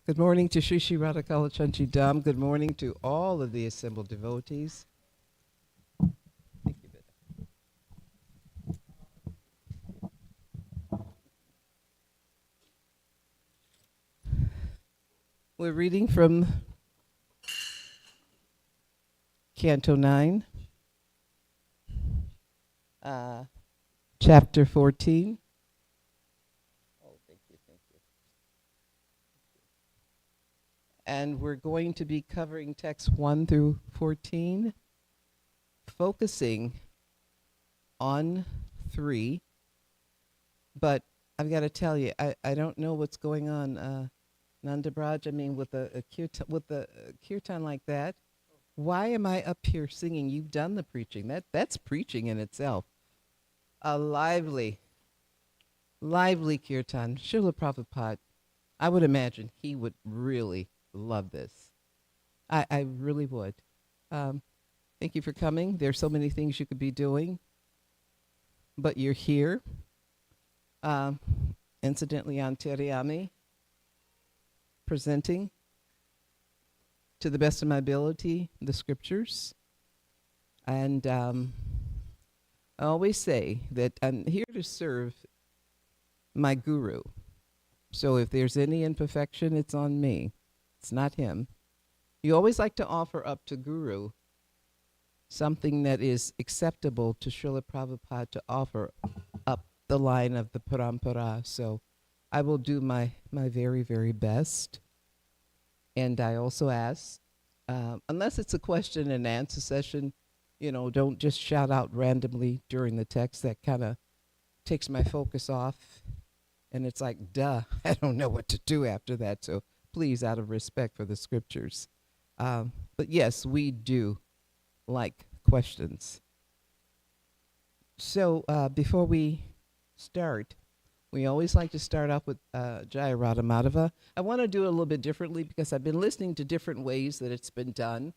Good morning to Sri Sri Radhakala Chanchi Dham. Good morning to all of the assembled devotees. Thank you, Bida. We're reading from Canto 9, Chapter 14. Oh, thank you. And we're going to be covering texts 1 through 14, focusing on 3. But I've got to tell you, I don't know what's going on, Nanda Braj. I mean, with a kirtan like that, why am I up here singing? You've done the preaching. That's preaching in itself. A lively kirtan. Srila Prabhupada, I would imagine he would really love this. I really would. Thank you for coming. There's so many things you could be doing, but you're here. Incidentally, Antaryami, presenting to the best of my ability the scriptures. And I always say that I'm here to serve my guru. So if there's any imperfection, it's on me. It's not him. You always like to offer up to guru something that is acceptable to Srila Prabhupada to offer up the line of the parampara. So I will do my very, very best. And I also ask, unless it's a question and answer session, don't just shout out randomly during the text. That kind of takes my focus off. And it's like, duh, I don't know what to do after that. So please, out of respect for the scriptures. But yes, we do like questions. So before we start, we always like to start off with Jaya Radha Madhava. I want to do it a little bit differently because I've been listening to different ways that it's been done.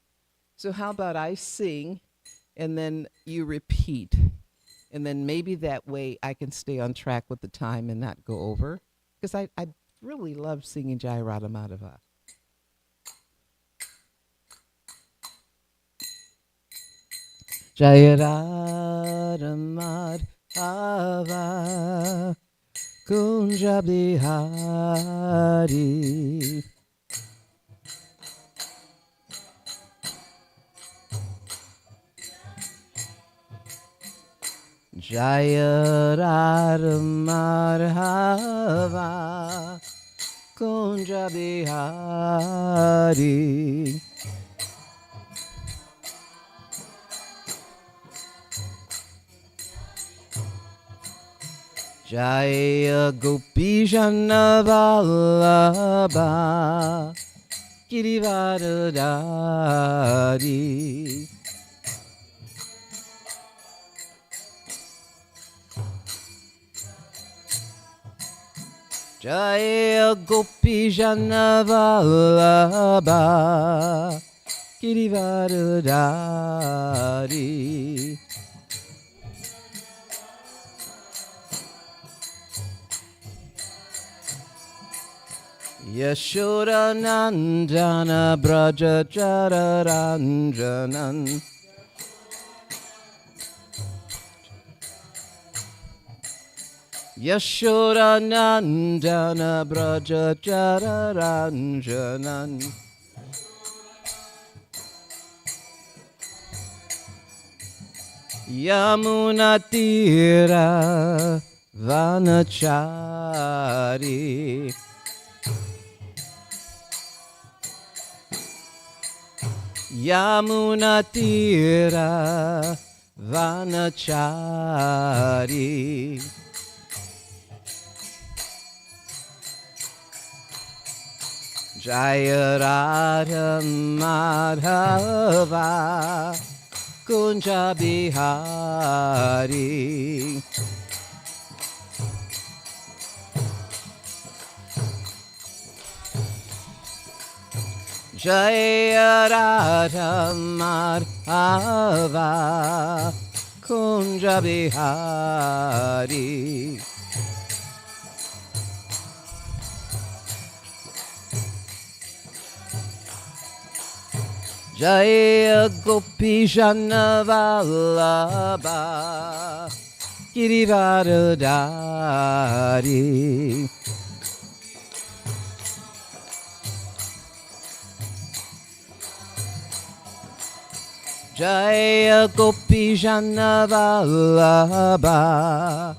So how about I sing and then you repeat? And then maybe that way I can stay on track with the time and not go over. Because I really love singing Jaya Radha Madhava. Jaya Radha Madhava Kunja Bihari Jaya Radha Madhava Kunja Bihari Jaya Gopijana Vallabha Girivardhari Jaya Gopijana Vallabha Girivardhari Yashoda Nandana Braja Jararanjanan Yashoda Nandana Braja Jararanjanan Yamuna Tira Vanachari Yamuna Tira Vanachari Jaya Radha Madhava Kunja Bihari Jaya Radha Madhava Kunja Bihari Jaya Gopi Jana Vallabha Girivardhari. Jaya Gopi Jana Vallabha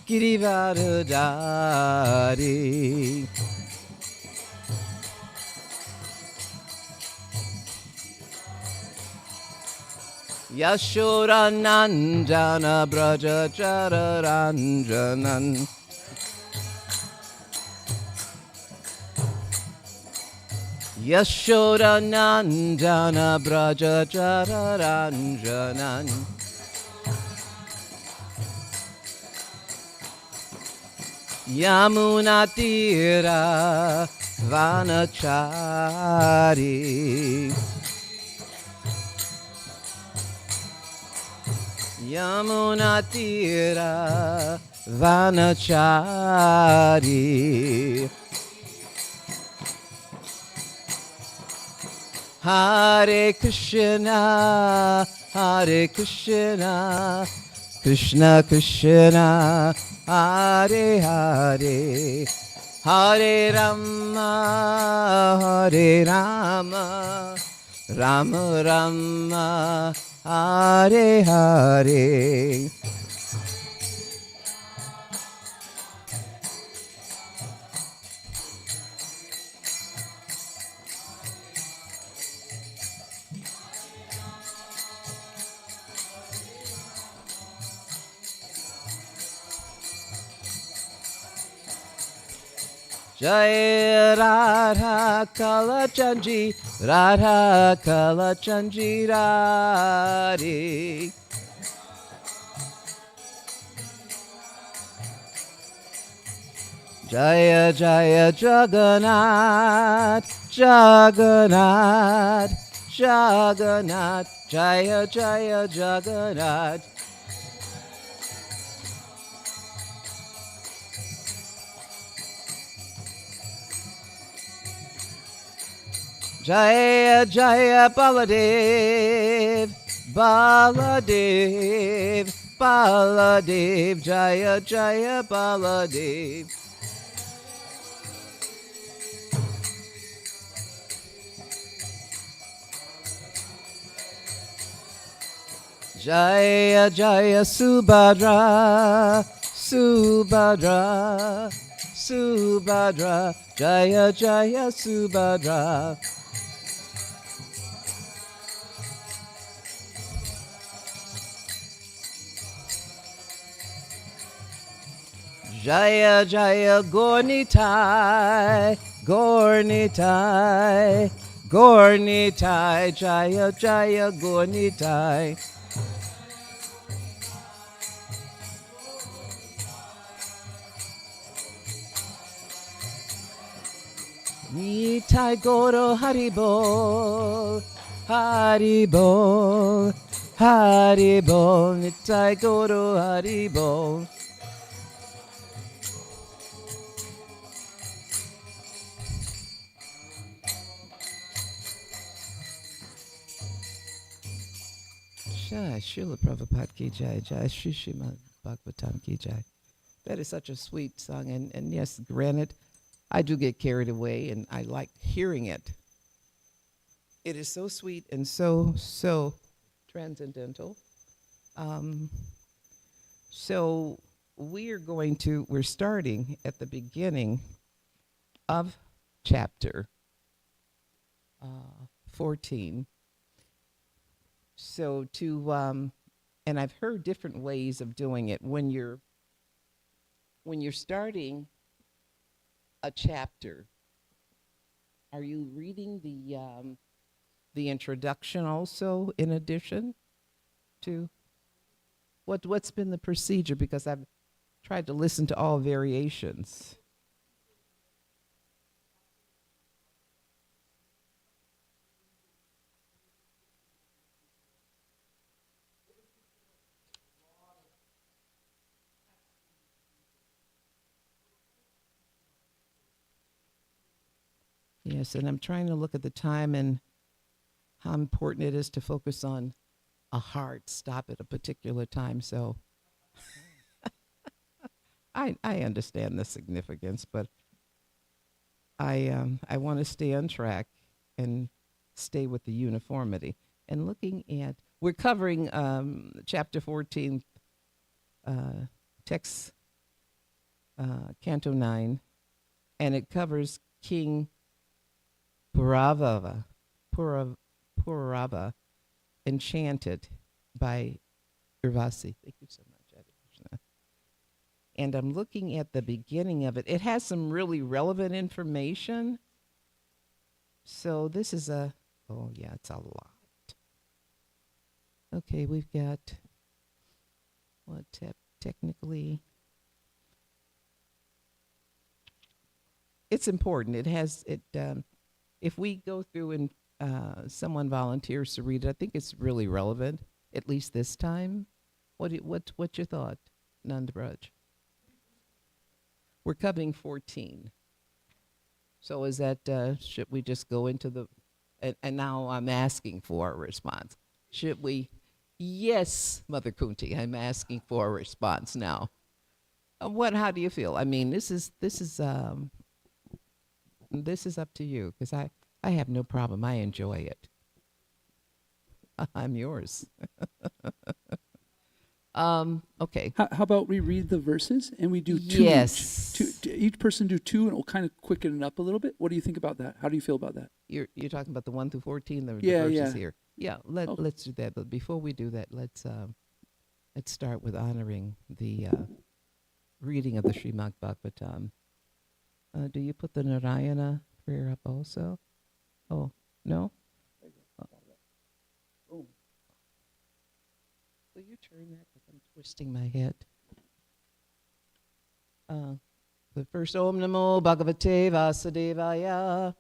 Girivardhari. Yashodanandana Braja Jararanjanan. Yashodanandana Braja Jararanjanan. Yamunatira Vanachari. Yamunatira Vanachari. Hare Krishna, Hare Krishna, Krishna Krishna, Hare Hare, Hare Rama, Hare Rama, Rama Rama, Hare Hare. Jai Radha Kalachandji, Radha Kalachandji Radhe. Jaya Jaya Jagannath, Jagannath, Jagannath, Jaya Jaya Jagannath. Jaya Jaya Baladev, Baladev, Baladev, Jaya Jaya Baladev. Jaya Jaya Subhadra, Subhadra, Subhadra, Jaya Jaya Subhadra. Jaya Jaya Gornitai, Gornitai, Gornitai, Jaya Jaya Gornitai. Nitai Goro Haribol, Haribol, Haribol, Nitai Goro Haribol. Jai Srila Prabhupada Ki Jai, Jai Shri Srimad Bhagavatam Ki Jai. That is such a sweet song, and yes, granted, I do get carried away, and I like hearing it. It is so sweet and so transcendental. So we're starting at the beginning of chapter 14. So and I've heard different ways of doing it. When you're starting a chapter, are you reading the introduction also in addition to what's been the procedure? Because I've tried to listen to all variations. Yes, and I'm trying to look at the time, and how important it is to focus on a hard stop at a particular time. So I understand the significance, but I want to stay on track and stay with the uniformity. And looking at, we're covering chapter 14, text Canto 9, and it covers King Purava, Purava, enchanted by Urvasi. Thank you so much, Adi Krishna. And I'm looking at the beginning of it. It has some really relevant information. So this is oh yeah, it's a lot. Okay, we've got, what, technically, it's important. It has, if we go through and someone volunteers to read it, I think it's really relevant, at least this time. What's your thought, Nanda Braj? We're covering 14. So is that, should we just go into the, and now I'm asking for a response. Should we? Yes, Mother Kunti, I'm asking for a response now. How do you feel? I mean, this is up to you, because I have no problem. I enjoy it. I'm yours. Okay. How about we read the verses and we do two? Yes. Each person do two, and we'll kind of quicken it up a little bit. What do you think about that? How do you feel about that? You're talking about the 1 through 14, the Yeah, verses yeah. here. Yeah, let's do that. But before we do that, let's start with honoring the reading of the Srimad Bhagavatam. Do you put the Narayana prayer up also? Oh, no? Will you turn that, because I'm twisting my head? The first, Om Namo Bhagavate Vasudevaya.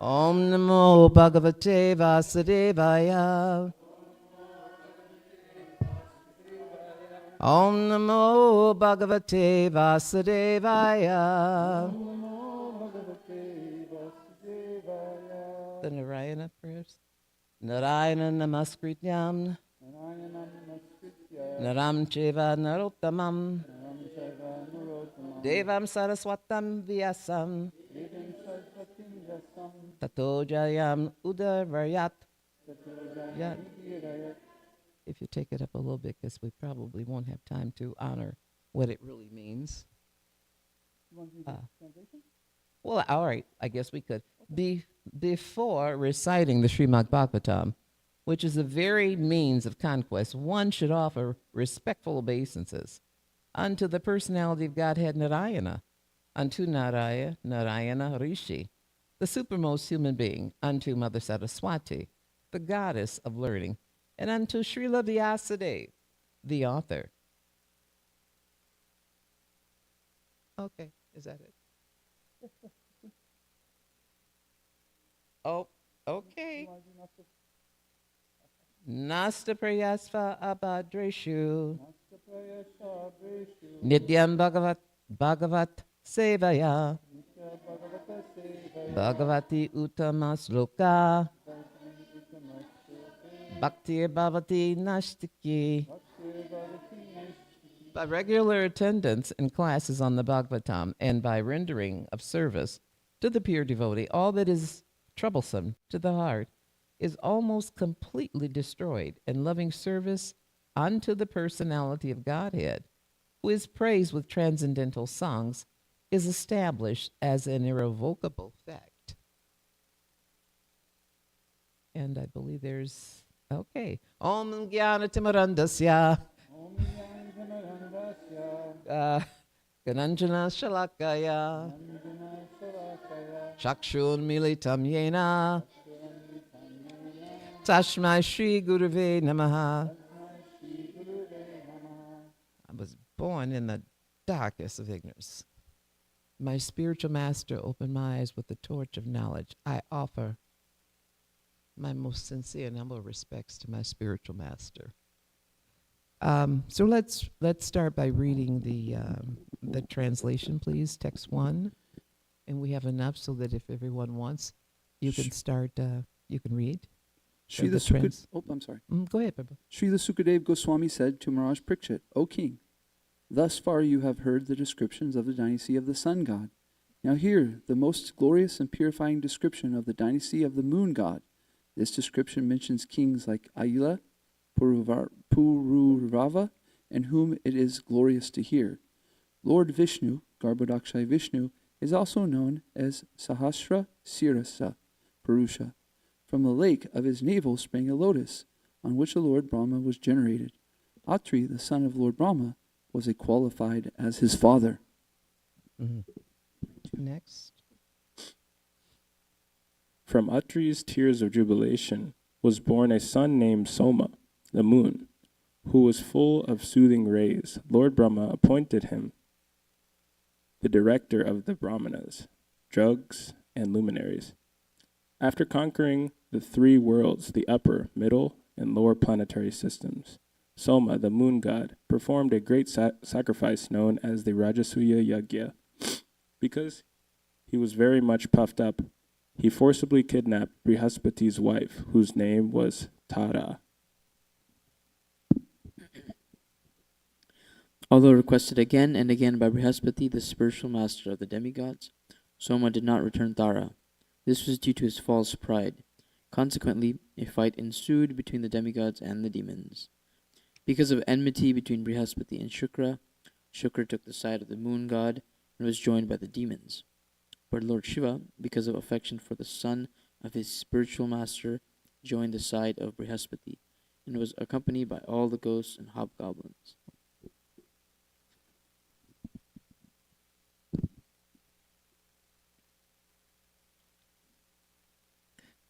Om Namo Bhagavate Vasudevaya. Om Namo Bhagavate Vasudevaya. The Narayana prayers. Narayana Namaskrityam. Naram Cheva Narottamam. Devam Saraswatam Vyasam. Tato Jayam Udarvaryat. Yeah. If you take it up a little bit, because we probably won't have time to honor what it really means. Well, all right, I guess we could. Before reciting the Srimad Bhagavatam, which is the very means of conquest, one should offer respectful obeisances unto the personality of Godhead Narayana, unto Narayana Rishi, the supermost human being, unto Mother Saraswati, the goddess of learning, and unto Srila Vyasadeva, the author. Okay, is that it? Oh, okay. Nasta prayasva abhadreshu. Nityam Bhagavat sevaya. Bhagavati uttama sloka. Bhaktir bhavati nashtiki. By regular attendance in classes on the Bhagavatam and by rendering of service to the pure devotee, all that is troublesome to the heart is almost completely destroyed, and loving service unto the personality of Godhead, who is praised with transcendental songs, is established as an irrevocable fact. And I believe there's, okay. Om Jnana Timarandasya. Gananjana Shalakaya. Chakshun Militam Yena. Tashmai Shri Gurave Namaha. I was born in the darkest of ignorance. My spiritual master opened my eyes with the torch of knowledge. I offer my most sincere and humble respects to my spiritual master. So let's start by reading the translation, please, text 1. And we have enough so that if everyone wants, You can start, you can read. Srila I'm sorry. Go ahead, Prabhu. Srila Sukadev Goswami said to Maharaj Parikshit, O king, thus far you have heard the descriptions of the dynasty of the sun god. Now hear the most glorious and purifying description of the dynasty of the moon god. This description mentions kings like Ayila, Pururava, and whom it is glorious to hear. Lord Vishnu, Garbhodakshay Vishnu, is also known as Sahasra Sirasa Purusha. From the lake of his navel sprang a lotus, on which the Lord Brahma was generated. Atri, the son of Lord Brahma, was qualified as his father. Mm-hmm. Next. From Atri's tears of jubilation was born a son named Soma, the moon, who was full of soothing rays. Lord Brahma appointed him the director of the Brahmanas, drugs, and luminaries. After conquering the three worlds, the upper, middle, and lower planetary systems, Soma, the moon god, performed a great sacrifice known as the Rajasuya Yagya. Because he was very much puffed up, he forcibly kidnapped Brihaspati's wife, whose name was Tara. Although requested again and again by Brihaspati, the spiritual master of the demigods, Soma did not return Tara. This was due to his false pride. Consequently, a fight ensued between the demigods and the demons. Because of enmity between Brihaspati and Shukra, Shukra took the side of the moon god and was joined by the demons. But Lord Shiva, because of affection for the son of his spiritual master, joined the side of Brihaspati and was accompanied by all the ghosts and hobgoblins.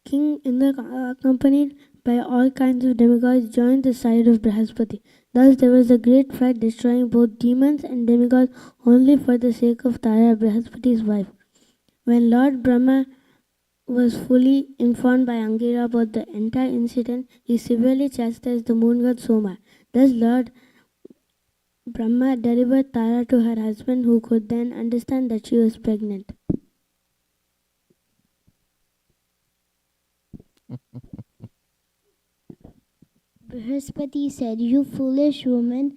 King Indra, accompanied by all kinds of demigods, joined the side of Brihaspati. Thus there was a great fight, destroying both demons and demigods only for the sake of Tara, Brihaspati's wife. When Lord Brahma was fully informed by Angira about the entire incident, he severely chastised the moon god Soma. Thus Lord Brahma delivered Tara to her husband, who could then understand that she was pregnant. Brihaspati said, "You foolish woman,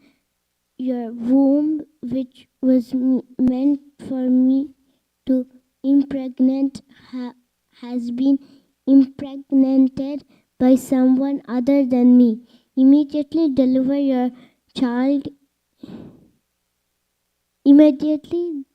your womb, which was meant for me to impregnate, has been impregnated by someone other than me. Immediately deliver your child. Immediately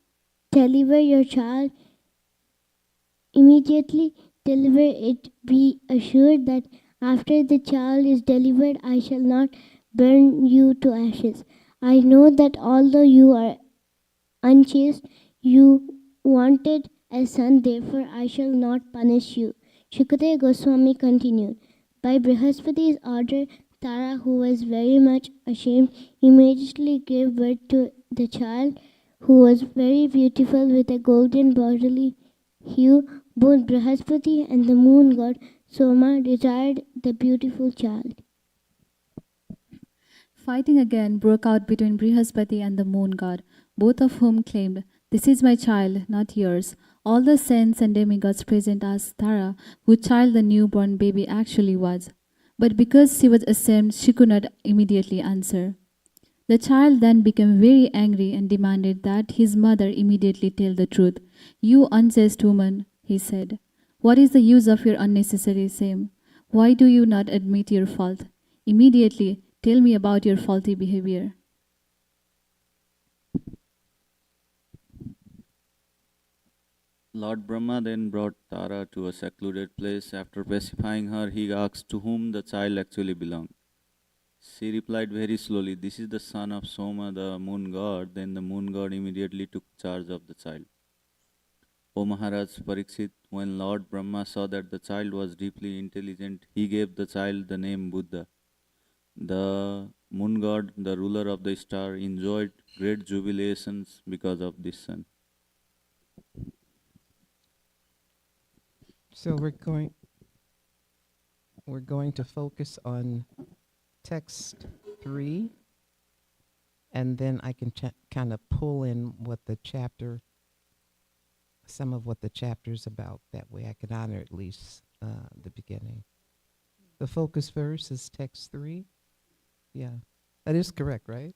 deliver it. Be assured that after the child is delivered, I shall not burn you to ashes. I know that although you are unchaste, you wanted a son, therefore I shall not punish you." Shukadeva Goswami continued, by Brihaspati's order, Tara, who was very much ashamed, immediately gave birth to the child, who was very beautiful with a golden bodily hue. Both Brihaspati and the moon god Soma desired the beautiful child. Fighting again broke out between Brihaspati and the moon god, both of whom claimed, "This is my child, not yours." All the saints and demigods present asked Tara whose child the newborn baby actually was. But because she was ashamed, she could not immediately answer. The child then became very angry and demanded that his mother immediately tell the truth. "You unchaste woman," he said, "what is the use of your unnecessary shame? Why do you not admit your fault? Immediately tell me about your faulty behavior." Lord Brahma then brought Tara to a secluded place. After pacifying her, he asked to whom the child actually belonged. She replied very slowly, "This is the son of Soma, the moon god." Then the moon god immediately took charge of the child. O Maharaj Parikshit, when Lord Brahma saw that the child was deeply intelligent, he gave the child the name Buddha. The moon god, the ruler of the star, enjoyed great jubilations because of this son. So we're going to focus on text 3, and then I can kind of pull in what the chapter some of what the chapter's about. That way I can honor at least the beginning. The focus verse is text 3. Yeah, that is correct, right?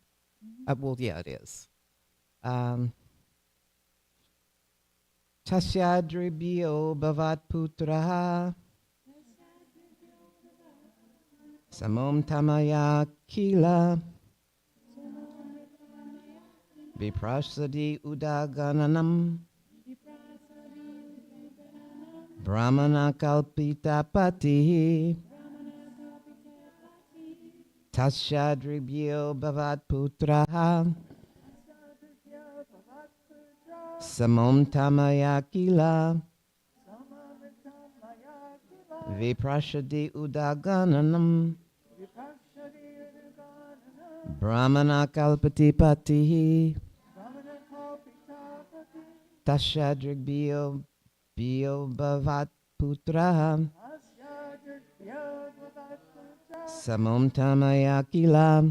Well, yeah, it is. Tasyadribyo bhavat putraha samom tamaya kila viprasadi udagananam brahmana kalpita patihi tasyadribyo bhavat putraha samom tamaya kila viprasadi udagananam brahmana kalpati patihi tashadrigbyo bhyo bhavat putraha samom tamaya kila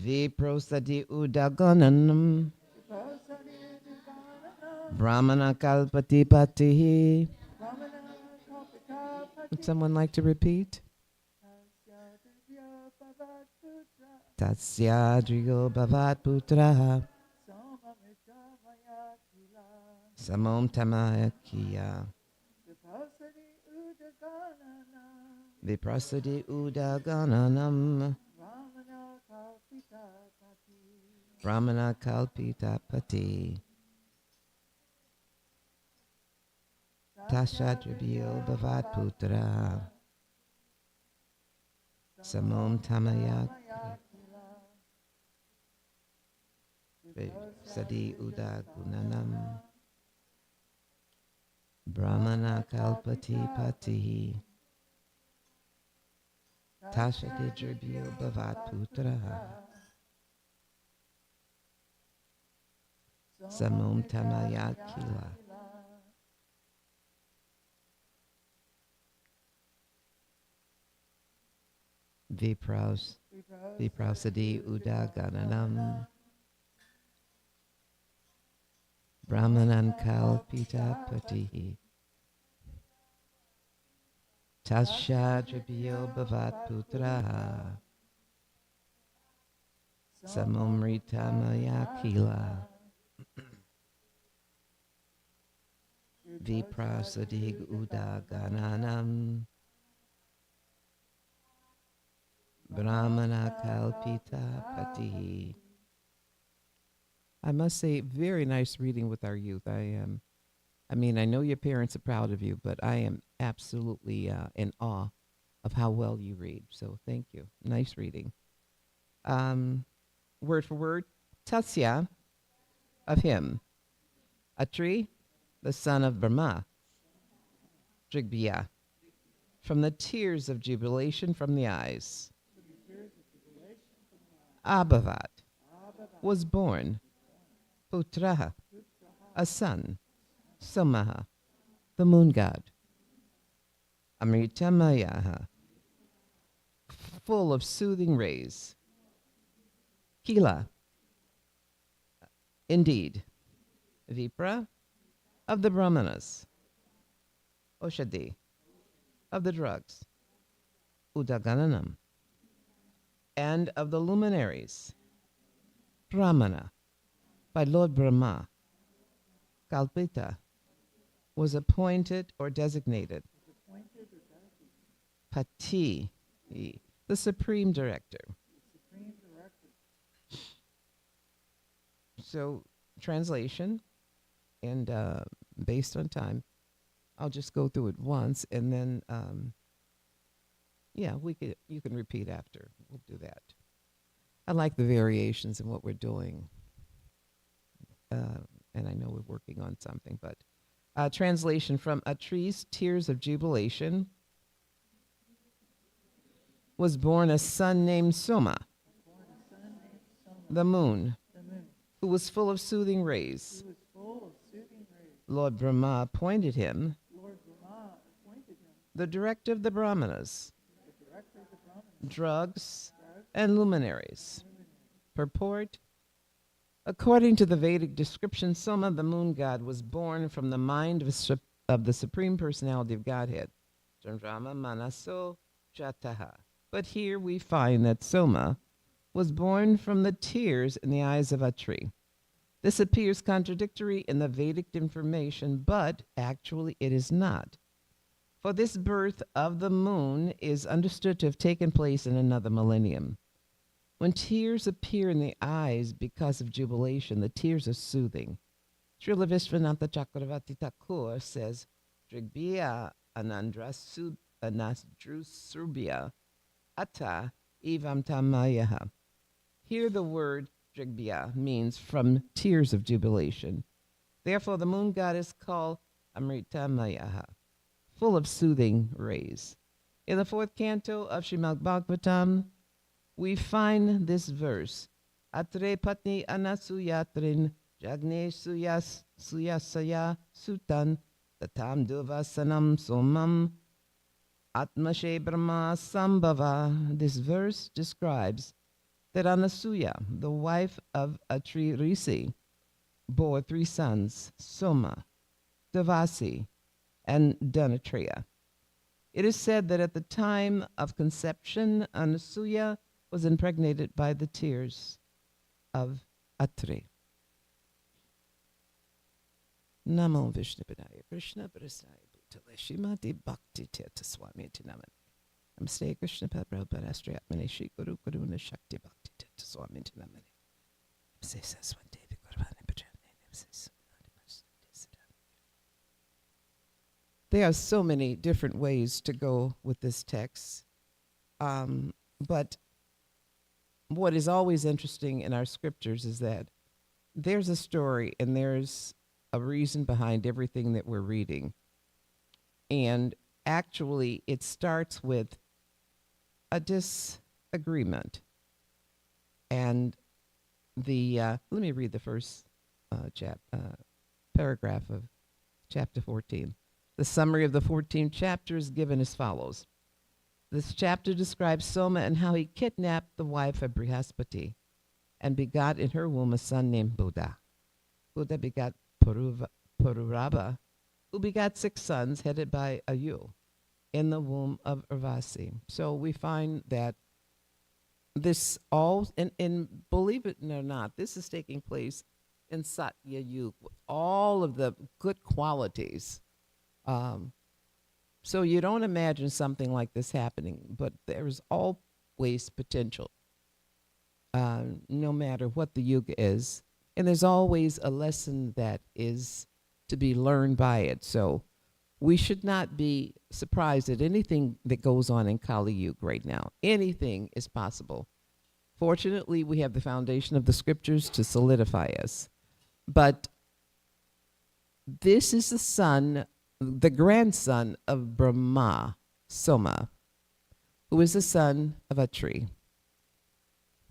viprasadi udagananam brahmana kalpati patihi. Would someone like to repeat? Tasyadriyo bhavat putraha samom tamaya kiya viprasadi udagananam brahmana kalpita pati tasyadriyo bhavat putraha samom tamaya sadi udagunanam brahmana kalpati patihi tashadidribyo bhavat putraha samom tamaya kila viprasadi udagananam brahmanan kalpita patihi tasyadribyo bhavat putraha samomritamaya kila viprasadi udagananam brahmana kalpita patihi. I must say, very nice reading with our youth. I know your parents are proud of you, but I am absolutely in awe of how well you read. So thank you. Nice reading. Word for word, Tasya, of him. Atri, the son of Brahma. Drigbya, from the tears of jubilation from the eyes. Abhavat, was born. Putraha, a son. Somaha, the moon god. Amritamayaha, full of soothing rays. Kila, indeed. Vipra, of the Brahmanas. Oshadi, of the drugs. Udagananam, and of the luminaries. Brahmana, by Lord Brahma. Kalpita, was appointed or designated. Pati, the supreme director. So, translation, and based on time, I'll just go through it once, and then, you can repeat after. We'll do that. I like the variations in what we're doing. And I know we're working on something, but translation from Atri's Tears of Jubilation. Was born a son named Soma, the moon, who was full of soothing rays. Lord Brahma appointed him the director of the Brahmanas, drugs, and luminaries. Purport, According to the Vedic description, Soma, the moon god, was born from the mind of the Supreme Personality of Godhead. Chandrama Manaso Jataha. But here we find that Soma was born from the tears in the eyes of Atri. This appears contradictory in the Vedic information, but actually it is not. For this birth of the moon is understood to have taken place in another millennium. When tears appear in the eyes because of jubilation, the tears are soothing. Srila Vishwanatha Chakravarti Thakur says, Drigbya anandrusrubya ata evam tamayaha. Here the word Drigbya means from tears of jubilation. Therefore the moon god is called Amritamayaha, full of soothing rays. In the 4th canto of Srimad Bhagavatam, we find this verse, Atre patni anasuyatrin jagne suyasaya sutan tatam duvasanam somam atmashe brahma sambhava. This verse describes that Anasuya, the wife of Atri Rishi, bore 3 sons, Soma, Dasi, and Dhanatreya. It is said that at the time of conception, Anasuya was impregnated by the tears of Atri. Namo Vishnupadaya Krishna Prasaya Bhutale Shrimati Bhakti Tirtha Swami Tinaman. Namaste Krishna Prabhupada Astrayatmane Shri Guru Karuna Shakti Bhakti Tirtha Swami Tinaman. Namaste Saswante Vikarvani Bhajane. Namaste There are so many different ways to go with this text, but what is always interesting in our scriptures is that there's a story and there's a reason behind everything that we're reading. And actually, it starts with a disagreement. And let me read the first paragraph of chapter 14. The summary of the 14th chapter is given as follows. This chapter describes Soma and how he kidnapped the wife of Brihaspati and begot in her womb a son named Buddha. Buddha begot Pururabha, who begot 6 sons headed by Ayu in the womb of Urvasi. So we find that this all, and believe it or not, this is taking place in Satya Yuga with all of the good qualities. So you don't imagine something like this happening, but there's always potential, no matter what the yuga is. And there's always a lesson that is to be learned by it. So we should not be surprised at anything that goes on in Kali Yuga right now. Anything is possible. Fortunately, we have the foundation of the scriptures to solidify us. But this is the grandson of Brahma, Soma, who is the son of Atri,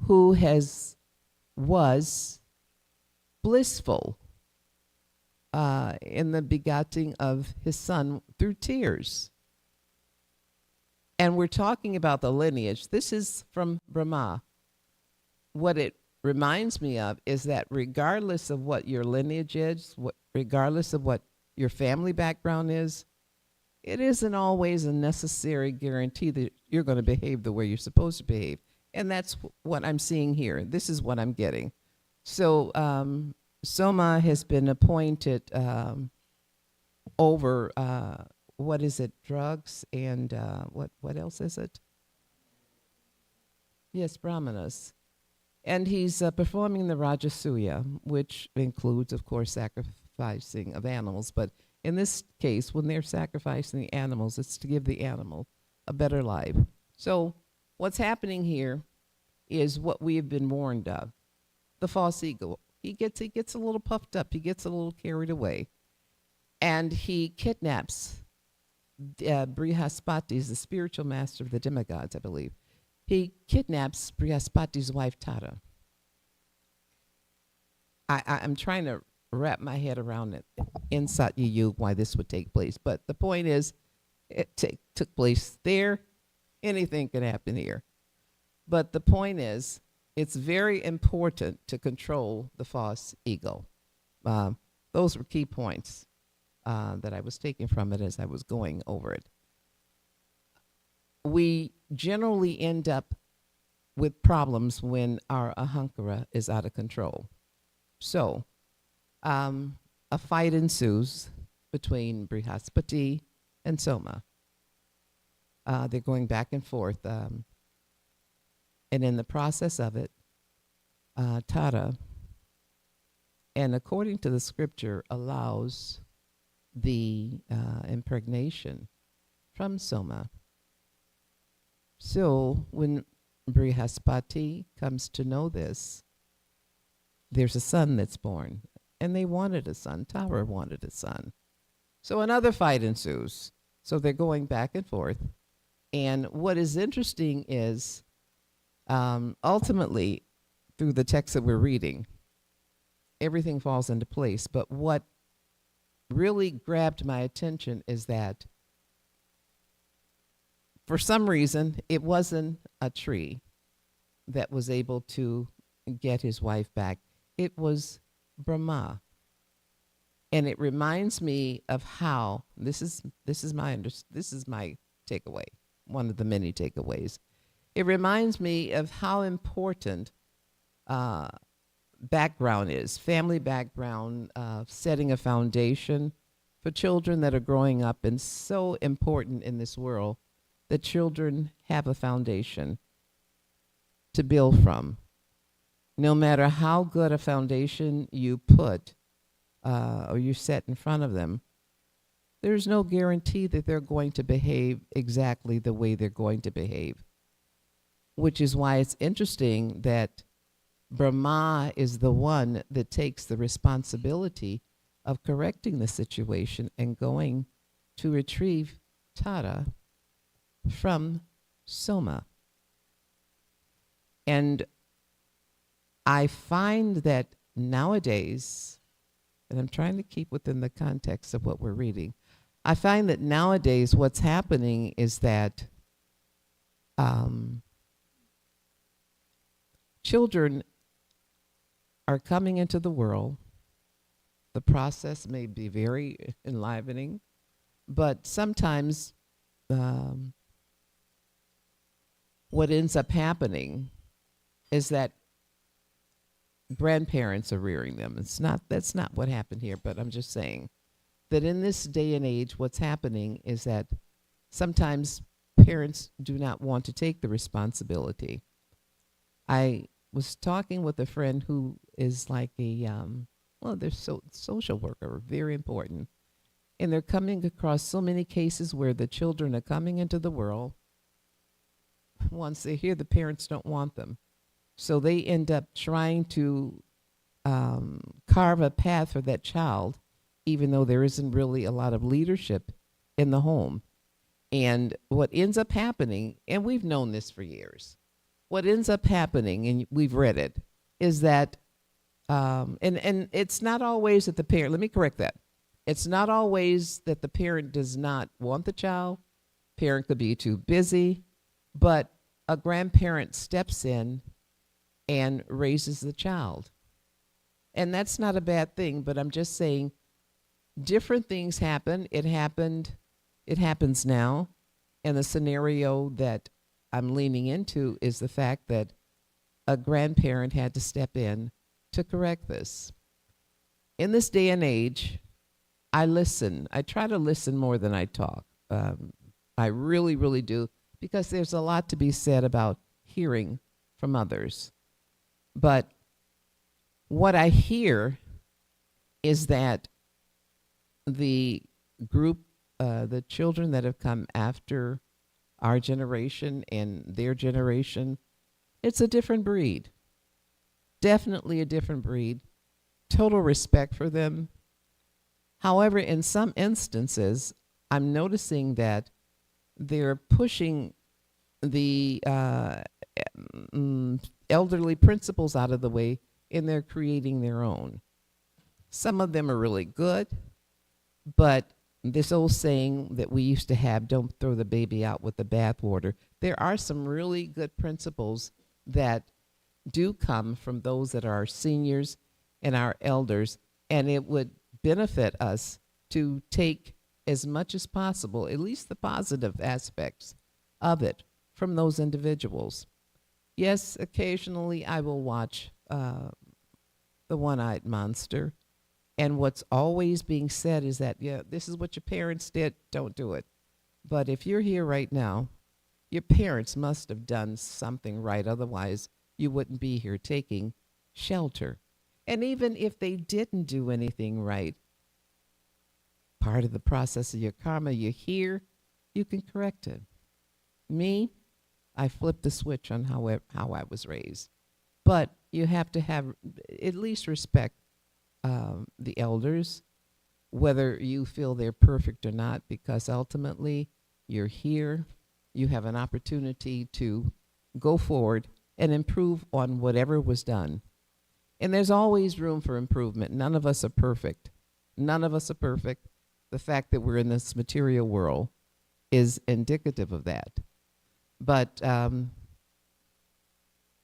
who was blissful in the begetting of his son through tears. And we're talking about the lineage. This is from Brahma. What it reminds me of is that regardless of what your lineage is, regardless of what your family background is, it isn't always a necessary guarantee that you're going to behave the way you're supposed to behave. And that's what I'm seeing here. This is what I'm getting. So Soma has been appointed over, drugs and what else is it? Yes, brahmanas. And he's performing the Rajasuya, which includes, of course, sacrificing of animals. But in this case, when they're sacrificing the animals, it's to give the animal a better life. So what's happening here is what we have been warned of. The false ego. He gets a little puffed up. He gets a little carried away. And he kidnaps Brihaspati, is the spiritual master of the demigods, I believe. He kidnaps Brihaspati's wife, Tara. I'm trying to wrap my head around it in Satya Yuga, why this would take place. But the point is, it took place there. Anything could happen here. But the point is, it's very important to control the false ego. Those were key points that I was taking from it as I was going over it. We generally end up with problems when our ahankara is out of control. So, a fight ensues between Brihaspati and Soma. They're going back and forth. And in the process of it, Tara, and according to the scripture, allows the impregnation from Soma. So when Brihaspati comes to know this, there's a son that's born. And they wanted a son. Tara wanted a son. So another fight ensues. So they're going back and forth. And what is interesting is ultimately, through the text that we're reading, everything falls into place. But what really grabbed my attention is that for some reason, it wasn't a tree that was able to get his wife back. It was Brahma. And it reminds me of how this is my takeaway, one of the many takeaways. It reminds me of how important background is, family background, setting a foundation for children that are growing up, and so important in this world that children have a foundation to build from. No matter how good a foundation you put or you set in front of them, there's no guarantee that they're going to behave exactly the way they're going to behave. Which is why it's interesting that Brahma is the one that takes the responsibility of correcting the situation and going to retrieve Tara from Soma. And I find that nowadays, and I'm trying to keep within the context of what we're reading, I find that nowadays what's happening is that children are coming into the world. The process may be very enlivening, but sometimes what ends up happening is that grandparents are rearing them. That's not what happened here, but I'm just saying that in this day and age, what's happening is that sometimes parents do not want to take the responsibility. I was talking with a friend who is like a, they're social worker, very important. And they're coming across so many cases where the children are coming into the world. Once they're here, the parents don't want them. So they end up trying to carve a path for that child, even though there isn't really a lot of leadership in the home. And what ends up happening, and we've known this for years, what ends up happening, and we've read it, is that, and it's not always that the parent, let me correct that. It's not always that the parent does not want the child. Parent could be too busy, but a grandparent steps in and raises the child. And that's not a bad thing, but I'm just saying different things happen. It happens now. And the scenario that I'm leaning into is the fact that a grandparent had to step in to correct this. In this day and age, I listen. I try to listen more than I talk. I really, really do, because there's a lot to be said about hearing from others. But what I hear is that the group, the children that have come after our generation and their generation, it's a different breed. Definitely a different breed. Total respect for them. However, in some instances, I'm noticing that they're pushing the elderly principles out of the way, and they're creating their own. Some of them are really good, but this old saying that we used to have, don't throw the baby out with the bathwater, there are some really good principles that do come from those that are our seniors and our elders, and it would benefit us to take as much as possible, at least the positive aspects of it, from those individuals. Yes, occasionally I will watch The One-Eyed Monster, and what's always being said is that, yeah, this is what your parents did, don't do it. But if you're here right now, your parents must have done something right, otherwise you wouldn't be here taking shelter. And even if they didn't do anything right, part of the process of your karma, you're here, you can correct it. Me, I flipped the switch on how I was raised. But you have to have at least respect the elders, whether you feel they're perfect or not, because ultimately you're here, you have an opportunity to go forward and improve on whatever was done. And there's always room for improvement. None of us are perfect. None of us are perfect. The fact that we're in this material world is indicative of that. But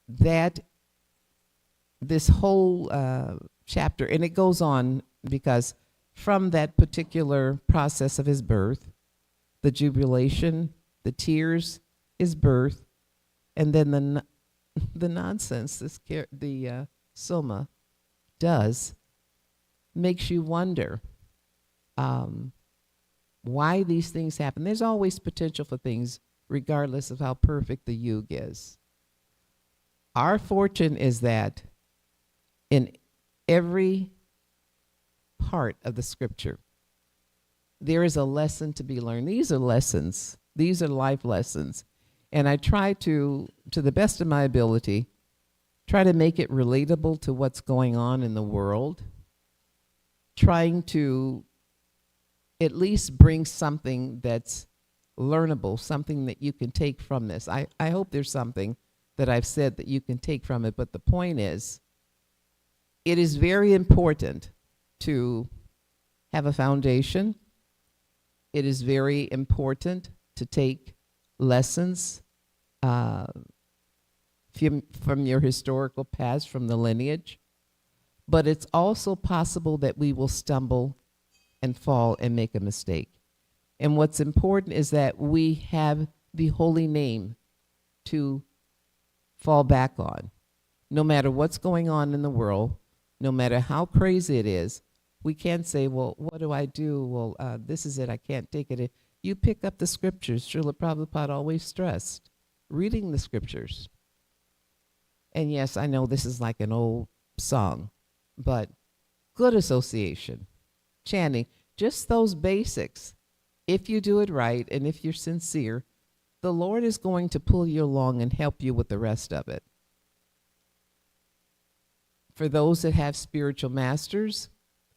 that this whole chapter, and it goes on because from that particular process of his birth, the jubilation, the tears, his birth, and then the nonsense the Soma does makes you wonder why these things happen. There's always potential for things, regardless of how perfect the yuga is. Our fortune is that in every part of the scripture, there is a lesson to be learned. These are lessons. These are life lessons. And I try to the best of my ability, try to make it relatable to what's going on in the world, trying to at least bring something that's learnable, something that you can take from this. I hope there's something that I've said that you can take from it, but the point is, it is very important to have a foundation. It is very important to take lessons from your historical past, from the lineage. But it's also possible that we will stumble and fall and make a mistake. And what's important is that we have the holy name to fall back on. No matter what's going on in the world, no matter how crazy it is, we can't say, well, what do I do? Well, this is it, I can't take it. You pick up the scriptures. Srila Prabhupada always stressed reading the scriptures. And yes, I know this is like an old song, but good association, chanting, just those basics. If you do it right and if you're sincere, the Lord is going to pull you along and help you with the rest of it. For those that have spiritual masters,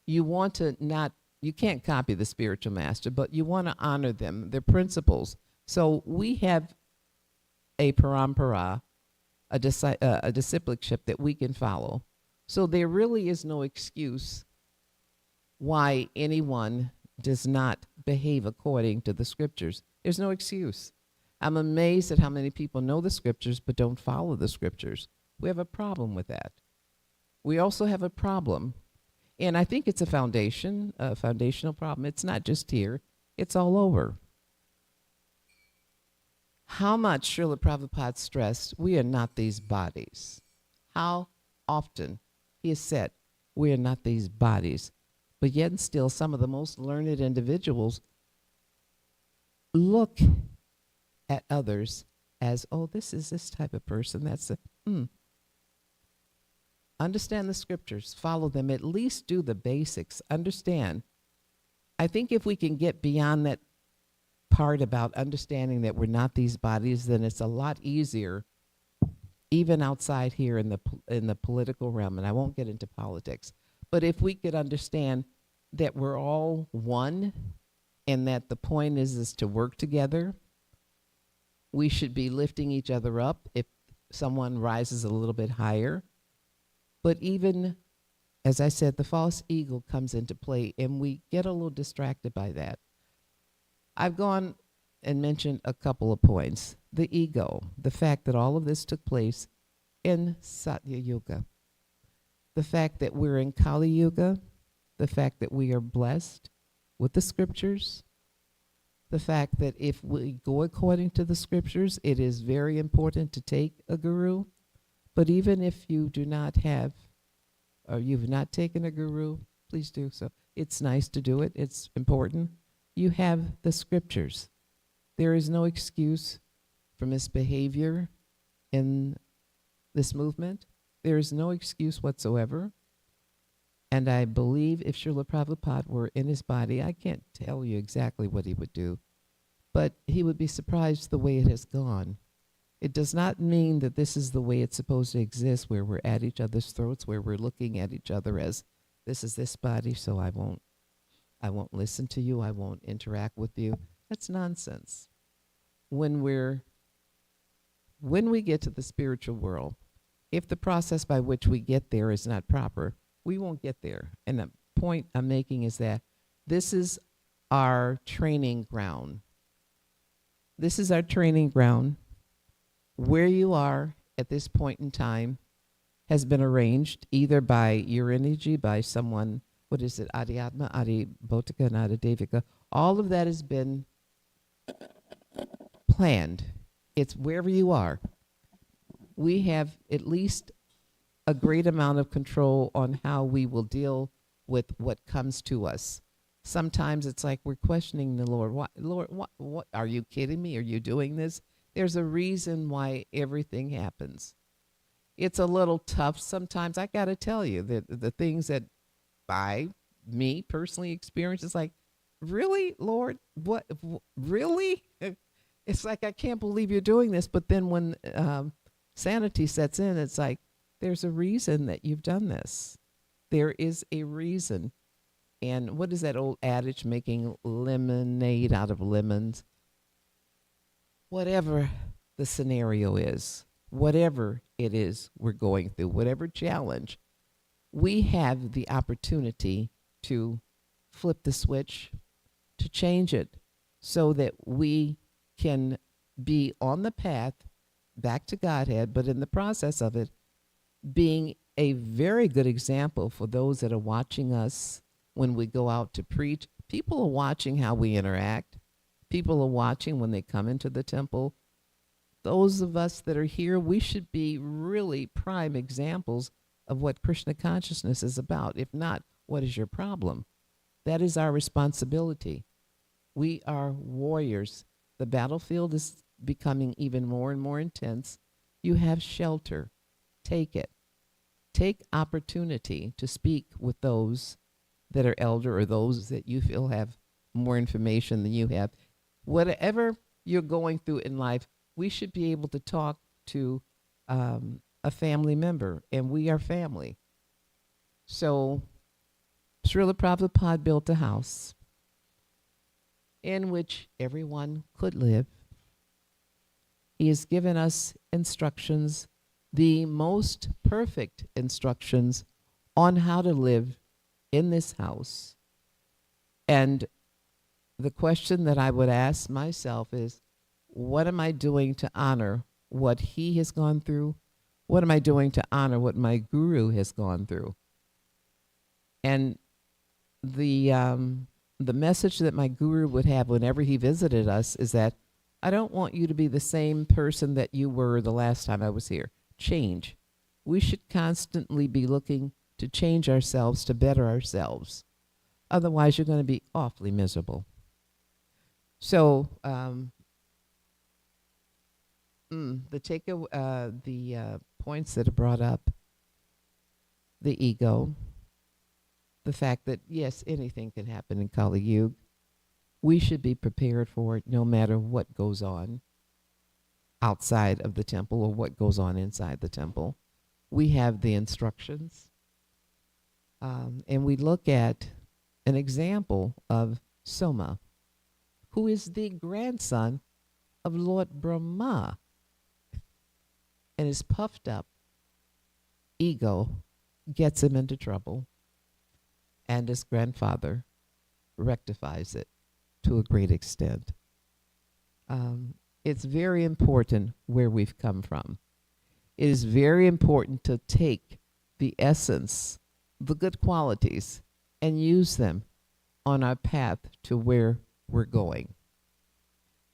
you want to not, you can't copy the spiritual master, but you want to honor them, their principles. So we have a parampara, a discipleship that we can follow. So there really is no excuse why anyone does not behave according to the scriptures. There's no excuse. I'm amazed at how many people know the scriptures but don't follow the scriptures. We have a problem with that. We also have a problem, and I think it's a foundational problem. It's not just here, it's all over. How much Srila Prabhupada stressed, we are not these bodies. How often he has said, we are not these bodies. But yet and still, some of the most learned individuals look at others as, oh, this is this type of person. That's a, Understand the scriptures, follow them, at least do the basics, understand. I think if we can get beyond that part about understanding that we're not these bodies, then it's a lot easier, even outside here in the political realm, and I won't get into politics, but if we could understand that we're all one and that the point is to work together, we should be lifting each other up if someone rises a little bit higher. But even, as I said, the false ego comes into play, and we get a little distracted by that. I've gone and mentioned a couple of points. The ego, the fact that all of this took place in Satya Yuga. The fact that we're in Kali Yuga, the fact that we are blessed with the scriptures, the fact that if we go according to the scriptures, it is very important to take a guru. But even if you do not have, or you've not taken a guru, please do so. It's nice to do it. It's important. You have the scriptures. There is no excuse for misbehavior in this movement. There is no excuse whatsoever. And I believe if Srila Prabhupada were in his body, I can't tell you exactly what he would do, but he would be surprised the way it has gone. It does not mean that this is the way it's supposed to exist, where we're at each other's throats, where we're looking at each other as, this is this body, so I won't listen to you, I won't interact with you. That's nonsense. When we get to the spiritual world, if the process by which we get there is not proper, we won't get there. And the point I'm making is that this is our training ground. This is our training ground. Where you are at this point in time has been arranged either by your energy, by someone, what is it, Adhyatma, Adi Bhotika, and Adi Devika. All of that has been planned. It's wherever you are. We have at least a great amount of control on how we will deal with what comes to us. Sometimes it's like we're questioning the Lord. What? Are you kidding me? Are you doing this? There's a reason why everything happens. It's a little tough sometimes. I got to tell you that the things that me personally experience is like, really, Lord? What? Really? It's like, I can't believe you're doing this. But then when sanity sets in, it's like, there's a reason that you've done this. There is a reason. And what is that old adage, making lemonade out of lemons? Whatever the scenario is, whatever it is we're going through, whatever challenge, we have the opportunity to flip the switch, to change it so that we can be on the path back to Godhead, but in the process of it, being a very good example for those that are watching us when we go out to preach. People are watching how we interact. People are watching when they come into the temple. Those of us that are here, we should be really prime examples of what Krishna consciousness is about. If not, what is your problem? That is our responsibility. We are warriors. The battlefield is becoming even more and more intense. You have shelter. Take it. Take opportunity to speak with those that are elder or those that you feel have more information than you have. Whatever you're going through in life, we should be able to talk to a family member, and we are family. So Srila Prabhupada built a house in which everyone could live. He has given us instructions, the most perfect instructions on how to live in this house. And the question that I would ask myself is, what am I doing to honor what he has gone through? What am I doing to honor what my guru has gone through? And the message that my guru would have whenever he visited us is that I don't want you to be the same person that you were the last time I was here. Change. We should constantly be looking to change ourselves, to better ourselves. Otherwise, you're going to be awfully miserable. So, the points that are brought up, the ego, the fact that, yes, anything can happen in Kali Yuga. We should be prepared for it no matter what goes on outside of the temple or what goes on inside the temple. We have the instructions. And we look at an example of Soma, who is the grandson of Lord Brahma. And his puffed up ego gets him into trouble. And his grandfather rectifies it to a great extent. It's very important where we've come from. It is very important to take the essence, the good qualities, and use them on our path to where we're going.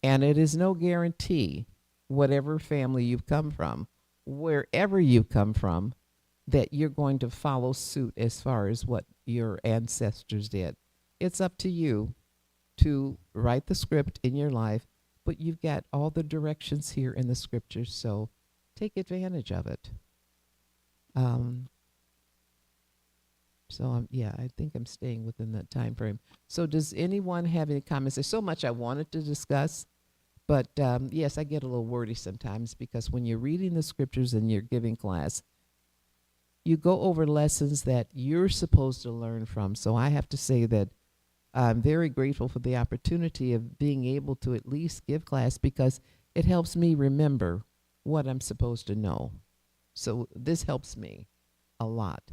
And it is no guarantee, whatever family you've come from, wherever you come from, that you're going to follow suit as far as what your ancestors did. It's up to you to write the script in your life, but you've got all the directions here in the scriptures, so take advantage of it. Yeah, I think I'm staying within that time frame. So does anyone have any comments? There's so much I wanted to discuss, but yes, I get a little wordy sometimes because when you're reading the scriptures and you're giving class, you go over lessons that you're supposed to learn from. So I have to say that I'm very grateful for the opportunity of being able to at least give class because it helps me remember what I'm supposed to know. So this helps me a lot.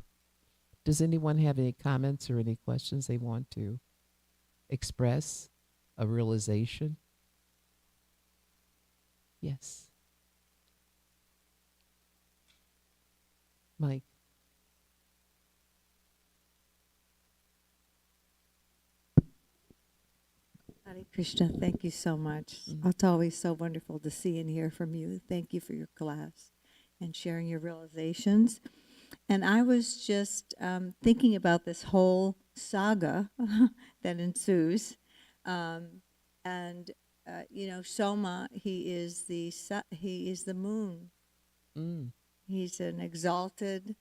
Does anyone have any comments or any questions they want to express? A realization? Yes. Mike. Hare Krishna, thank you so much. It's always so wonderful to see and hear from you. Thank you for your class and sharing your realizations. And I was just thinking about this whole saga that ensues. Soma, he is the moon. Mm. He's an exalted,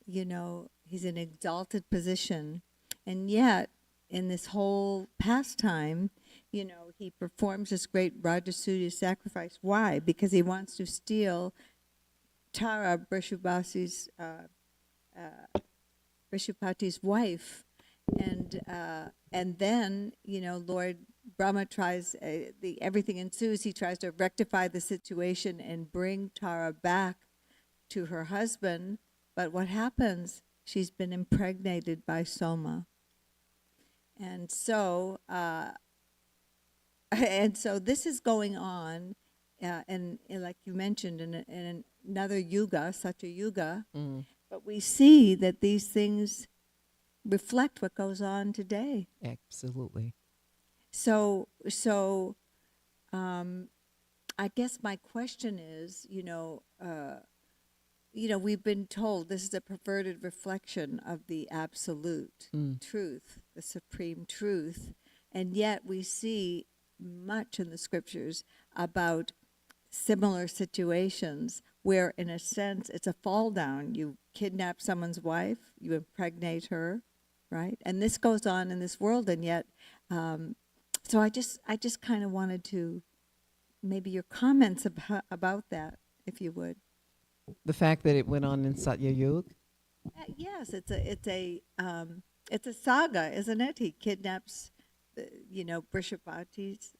he's an exalted position. And yet, in this whole pastime, he performs this great Rajasuya sacrifice. Why? Because he wants to steal Tara, Brishupati's wife, and then Lord Brahma tries. Everything ensues. He tries to rectify the situation and bring Tara back to her husband. But what happens? She's been impregnated by Soma, and so this is going on, and like you mentioned, in another yuga, Satya Yuga. Mm. But we see that these things reflect what goes on today. Absolutely. So I guess my question is, we've been told this is a perverted reflection of the absolute truth, the supreme truth, and yet we see much in the scriptures about similar situations where, in a sense, it's a fall down. You kidnap someone's wife, you impregnate her, right? And this goes on in this world, and yet, so I just kind of wanted to, maybe your comments about that, if you would. The fact that it went on in Satya Yuga? Yes, it's a saga, isn't it? He kidnaps, Brishupati's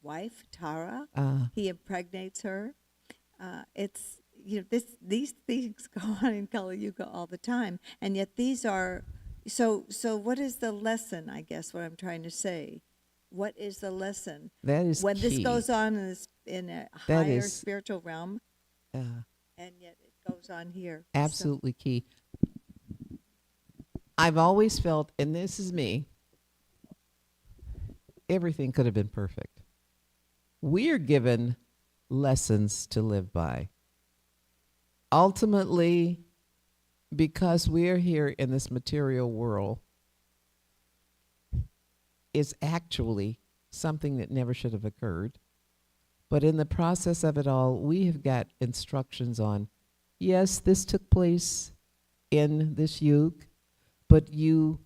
wife, Tara. He impregnates her. These things go on in Kali Yuga all the time, and yet these are so. What is the lesson? I guess what I'm trying to say. What is the lesson? That is when key. this goes on in a higher spiritual realm, and yet it goes on here. Absolutely key. I've always felt, and this is me, everything could have been perfect. We are given lessons to live by. Ultimately, because we are here in this material world, it's actually something that never should have occurred. But in the process of it all, we have got instructions on, yes, this took place in this yuga, but you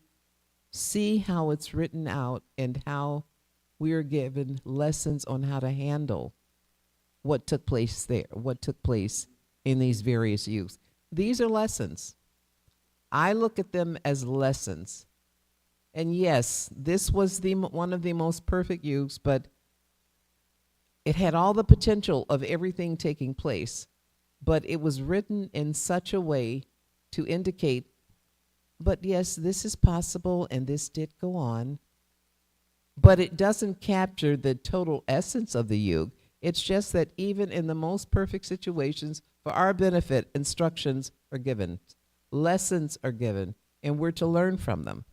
see how it's written out and how we are given lessons on how to handle what took place there, what took place in these various yugas. These are lessons. I look at them as lessons. And yes, this was one of the most perfect yugas, but it had all the potential of everything taking place. But it was written in such a way to indicate, but yes, this is possible and this did go on. But it doesn't capture the total essence of the yuga. It's just that even in the most perfect situations, for our benefit, instructions are given, lessons are given, and we're to learn from them.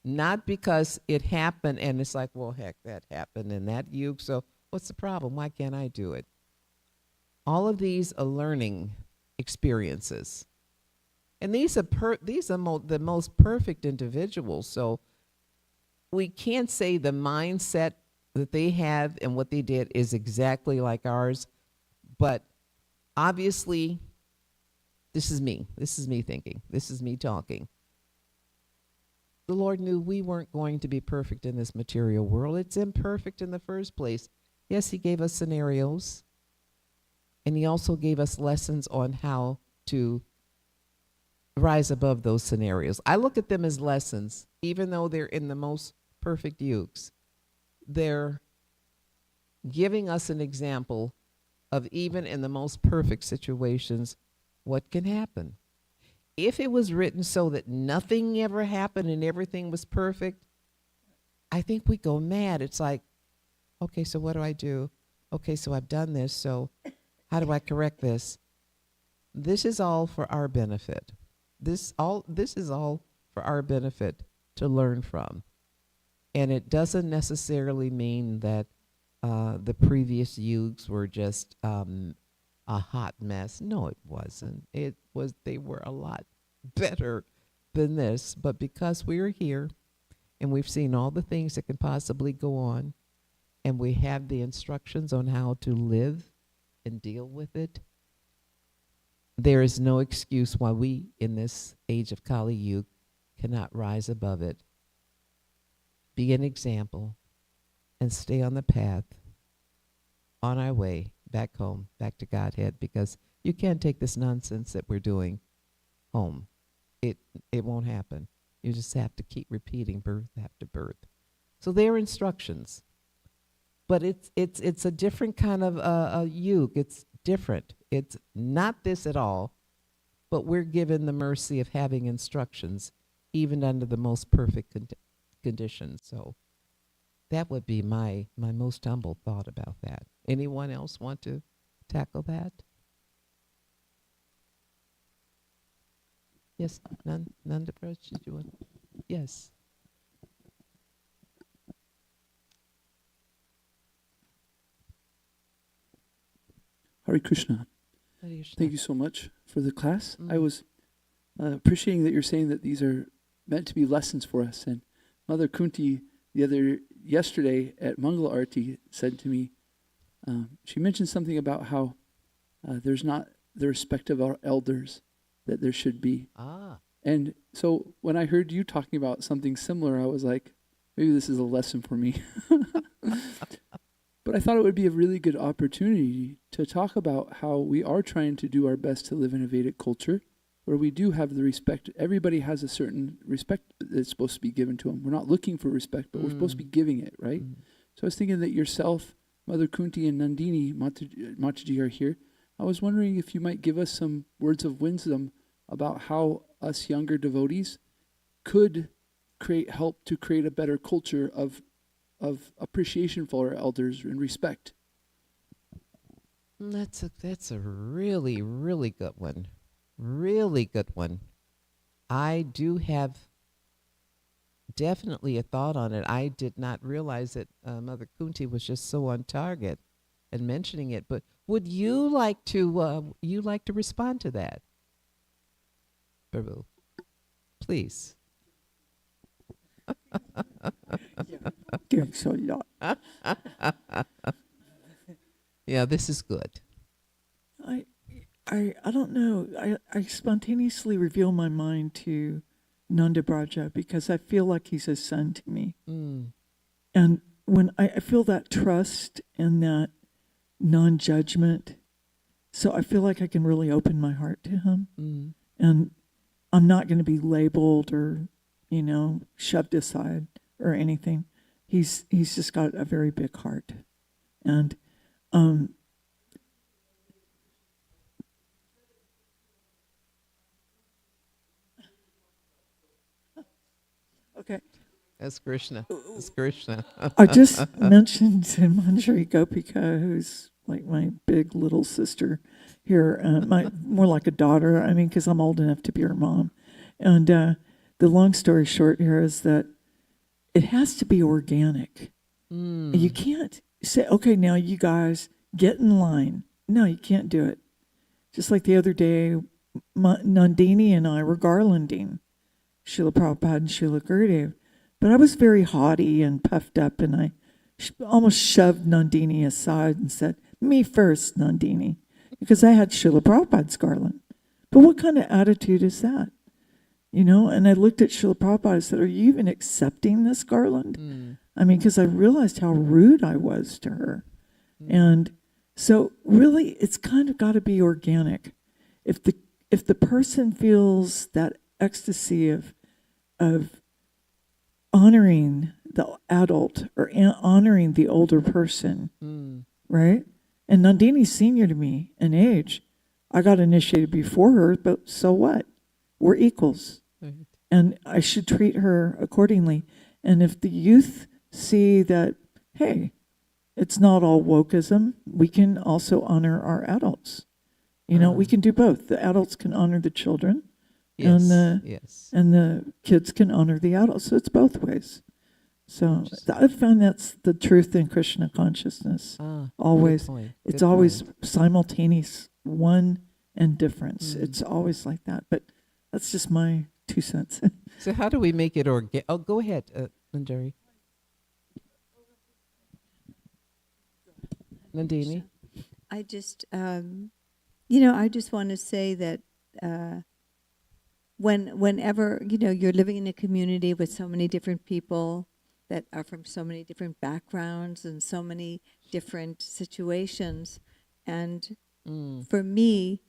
Not because it happened and it's like, well, heck, that happened in that yuga, so what's the problem? Why can't I do it? All of these are learning experiences. And these are the most perfect individuals. So we can't say the mindset that they have and what they did is exactly like ours. But obviously, this is me. This is me thinking. This is me talking. The Lord knew we weren't going to be perfect in this material world. It's imperfect in the first place. Yes, He gave us scenarios. And He also gave us lessons on how to rise above those scenarios. I look at them as lessons, even though they're in the most perfect yugas. They're giving us an example of even in the most perfect situations, what can happen. If it was written so that nothing ever happened and everything was perfect, I think we go mad. It's like, okay, so what do I do? Okay, so I've done this, so how do I correct this? This is all for our benefit. This is all for our benefit to learn from. And it doesn't necessarily mean that the previous yugas were just a hot mess. No, it wasn't. They were a lot better than this. But because we're here and we've seen all the things that can possibly go on, and we have the instructions on how to live and deal with it, there is no excuse why we, in this age of Kali Yuga, cannot rise above it. Be an example and stay on the path, on our way back home, back to Godhead, because you can't take this nonsense that we're doing home. It won't happen. You just have to keep repeating birth after birth. So there are instructions, but it's a different kind of a yuga. It's different. It's not this at all, but we're given the mercy of having instructions, even under the most perfect conditions. So that would be my most humble thought about that. Anyone else want to tackle that? Yes, Nanda Praj, did you want? Yes. Hare Krishna. Hare Krishna. Thank you so much for the class. Mm. I was appreciating that you're saying that these are meant to be lessons for us. And Mother Kunti yesterday at Mangala Arti said to me, she mentioned something about how there's not the respect of our elders that there should be. And so when I heard you talking about something similar, I was like, maybe this is a lesson for me. But I thought it would be a really good opportunity to talk about how we are trying to do our best to live in a Vedic culture where we do have the respect. Everybody has a certain respect that's supposed to be given to them. We're not looking for respect, but we're supposed to be giving it, right? So I was thinking that yourself, Mother Kunti, and Nandini Mataji are here. I was wondering if you might give us some words of wisdom about how us younger devotees could help to create a better culture of appreciation for our elders and respect. That's a really, really good one. Really good one. I do have definitely a thought on it. I did not realize that Mother Kunti was just so on target and mentioning it. But would you like to respond to that, Prabhu? Please. Yeah, this is good. I don't know. I spontaneously reveal my mind to Nanda Braja because I feel like he's a son to me. And when I feel that trust and that non-judgment, so I feel like I can really open my heart to him. And I'm not going to be labeled or, shoved aside or anything. He's just got a very big heart. And okay. That's Krishna. It's Krishna. I just mentioned to Manjari Gopika, who's like my big little sister here, more like a daughter. I mean, because I'm old enough to be her mom. And the long story short here is that it has to be organic. You can't say, okay, now you guys get in line. No, you can't do it. Just like the other day, Nandini and I were garlanding Srila Prabhupada and Srila Gurudev. But I was very haughty and puffed up, and I almost shoved Nandini aside and said, me first, Nandini, because I had Srila Prabhupada's garland. But what kind of attitude is that? You know, and I looked at Srila Prabhupada and said, are you even accepting this garland? I mean, because I realized how rude I was to her. And so really, it's kind of got to be organic. If the person feels that ecstasy of honoring the adult or honoring the older person, right? And Nandini's senior to me in age. I got initiated before her, but so what? We're equals. Right. And I should treat her accordingly. And if the youth see that, hey, it's not all wokeism, we can also honor our adults. You know, we can do both. The adults can honor the children, and the kids can honor the adults. So it's both ways. So I've found that's the truth in Krishna consciousness. Always. It's always simultaneous, one and difference. It's always like that. But that's just my 2 cents. So how do we make it organic? Oh, go ahead, Manjari. Nandini? I just, I just want to say that whenever, you're living in a community with so many different people that are from so many different backgrounds and so many different situations, and for me,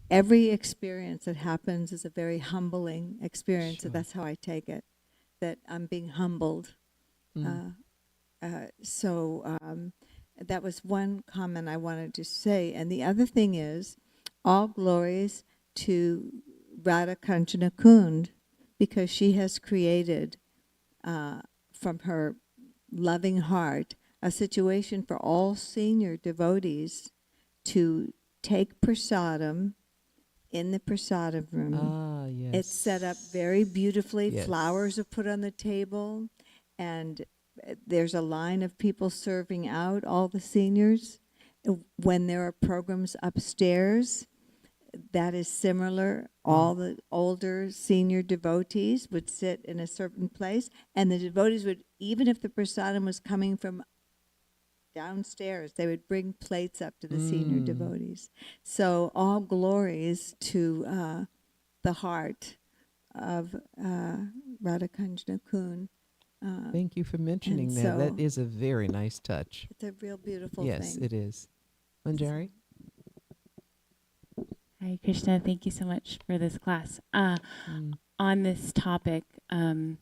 every experience that happens is a very humbling experience. Sure. So that's how I take it, that I'm being humbled. That was one comment I wanted to say. And the other thing is, all glories to Radha Kanchana Kund, because she has created, from her loving heart, a situation for all senior devotees to take prasadam in the prasadam room. Yes. It's set up very beautifully. Yes. Flowers are put on the table, and there's a line of people serving out all the seniors. When there are programs upstairs, that is similar. All the older senior devotees would sit in a certain place, and the devotees would, even if the prasadam was coming from downstairs, they would bring plates up to the senior devotees. So all glories to the heart of Radha Kanchana Kund. Thank you for mentioning that. That is a very nice touch. It's a real beautiful thing. Yes, it is. Manjari? Hi, Krishna. Thank you so much for this class. On this topic, I'm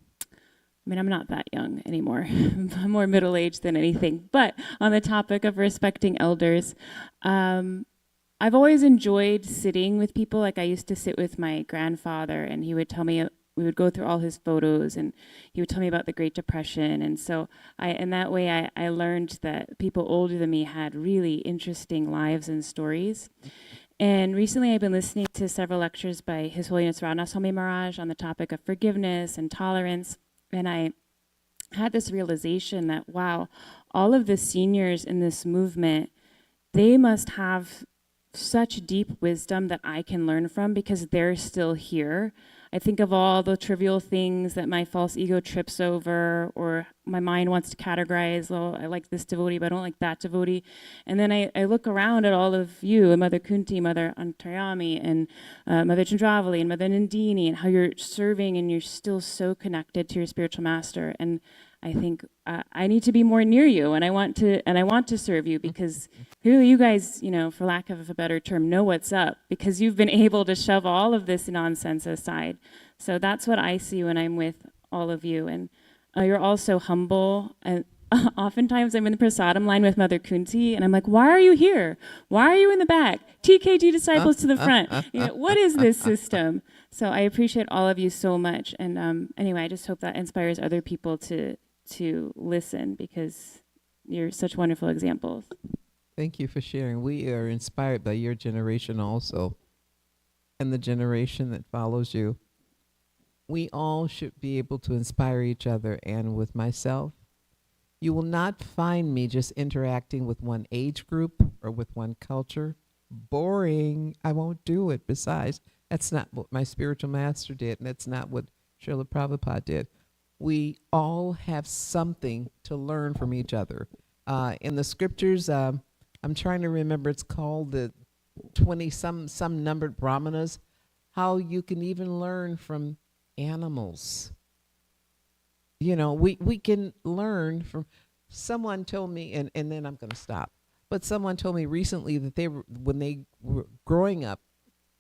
not that young anymore. I'm more middle-aged than anything. But on the topic of respecting elders, I've always enjoyed sitting with people. Like I used to sit with my grandfather, and he would tell me, we would go through all his photos, and he would tell me about the Great Depression. And so in that way, I learned that people older than me had really interesting lives and stories. And recently I've been listening to several lectures by His Holiness Radha Swami Maharaj on the topic of forgiveness and tolerance. And I had this realization that, wow, all of the seniors in this movement, they must have such deep wisdom that I can learn from because they're still here. I think of all the trivial things that my false ego trips over, or my mind wants to categorize, well, I like this devotee, but I don't like that devotee. And then I look around at all of you, Mother Kunti, Mother Antaryami, and Mother Chandravali, and Mother Nandini, and how you're serving and you're still so connected to your spiritual master. And I think I need to be more near you, and I want to serve you, because really you guys, for lack of a better term, know what's up, because you've been able to shove all of this nonsense aside. So that's what I see when I'm with all of you, and you're all so humble. And oftentimes I'm in the prasadam line with Mother Kunti, and I'm like, why are you here? Why are you in the back? TKG disciples to the front. What is this system? So I appreciate all of you so much. And anyway, I just hope that inspires other people to listen, because you're such wonderful examples. Thank you for sharing. We are inspired by your generation also, and the generation that follows you. We all should be able to inspire each other. And with myself, you will not find me just interacting with one age group or with one culture. Boring. I won't do it. Besides, that's not what my spiritual master did, and that's not what Srila Prabhupada did. We all have something to learn from each other. In the scriptures, I'm trying to remember, it's called the 20 some numbered brahmanas, how you can even learn from animals. You know, we can learn from, someone told me, and then I'm going to stop, but someone told me recently that when they were growing up,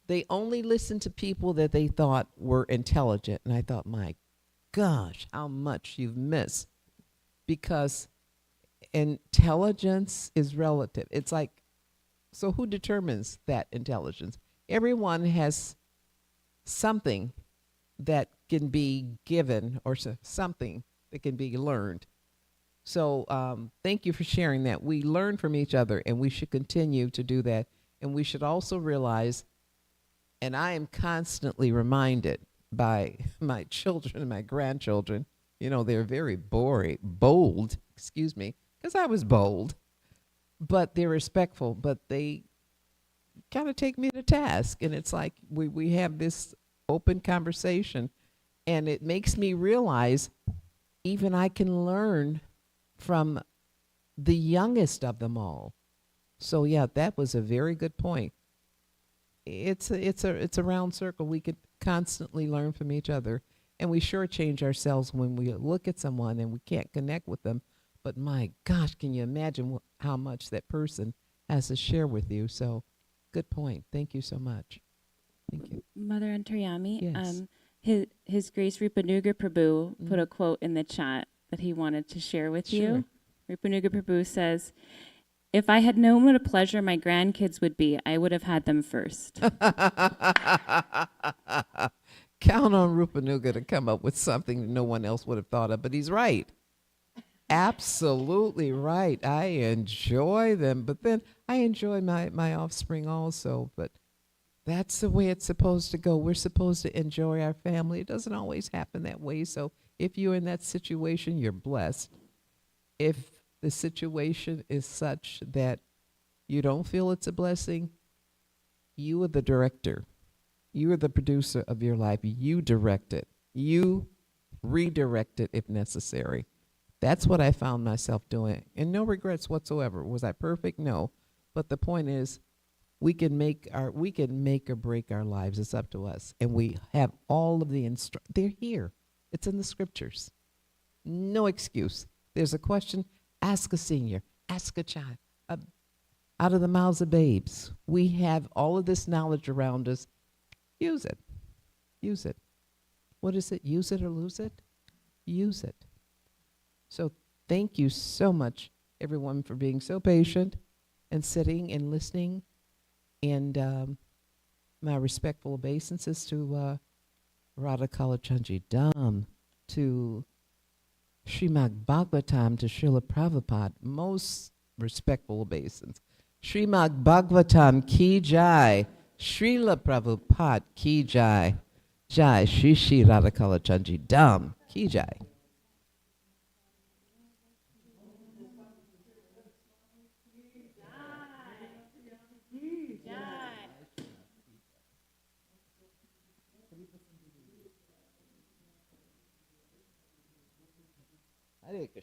they only listened to people that they thought were intelligent. And I thought, my gosh, how much you've missed, because intelligence is relative. It's like, so who determines that intelligence? Everyone has something that can be given, or something that can be learned. So thank you for sharing that. We learn from each other, and we should continue to do that. And we should also realize, and I am constantly reminded by my children and my grandchildren, you know, they're very bold, excuse me, because I was bold, but they're respectful, but they kind of take me to task. And it's like we have this open conversation, and it makes me realize even I can learn from the youngest of them all. So yeah, that was a very good point. It's a round circle. We could constantly learn from each other, and we shortchange ourselves when we look at someone and we can't connect with them. But my gosh, can you imagine how much that person has to share with you? So, good point. Thank you so much. Thank you. Mother Antaryami, Yes. His Grace Rupanuga Prabhu put a quote in the chat that he wanted to share with you. Rupanuga Prabhu says, "If I had known what a pleasure my grandkids would be, I would have had them first." Count on Rupanuga to come up with something that no one else would have thought of, but he's right. Absolutely right. I enjoy them, but then I enjoy my offspring also, but that's the way it's supposed to go. We're supposed to enjoy our family. It doesn't always happen that way. So if you're in that situation, you're blessed. If the situation is such that you don't feel it's a blessing, you are the director. You are the producer of your life. You direct it. You redirect it if necessary. That's what I found myself doing, and no regrets whatsoever. Was I perfect? No. But the point is, we can make or break our lives. It's up to us. And we have all of the they're here. It's in the scriptures. No excuse. There's a question, ask a senior, ask a child. Out of the mouths of babes. We have all of this knowledge around us. Use it. Use it. What is it? Use it or lose it? Use it. So thank you so much, everyone, for being so patient and sitting and listening. And my respectful obeisances to Radha Kalachandji Dham, to Srimad Bhagavatam, to Srila Prabhupada. Most respectful obeisance. Srimad Bhagavatam ki jai. Srila Prabhupada ki jai. Jai Shri Shri Radha Kalachandji Dham ki jai. Hare Krishna.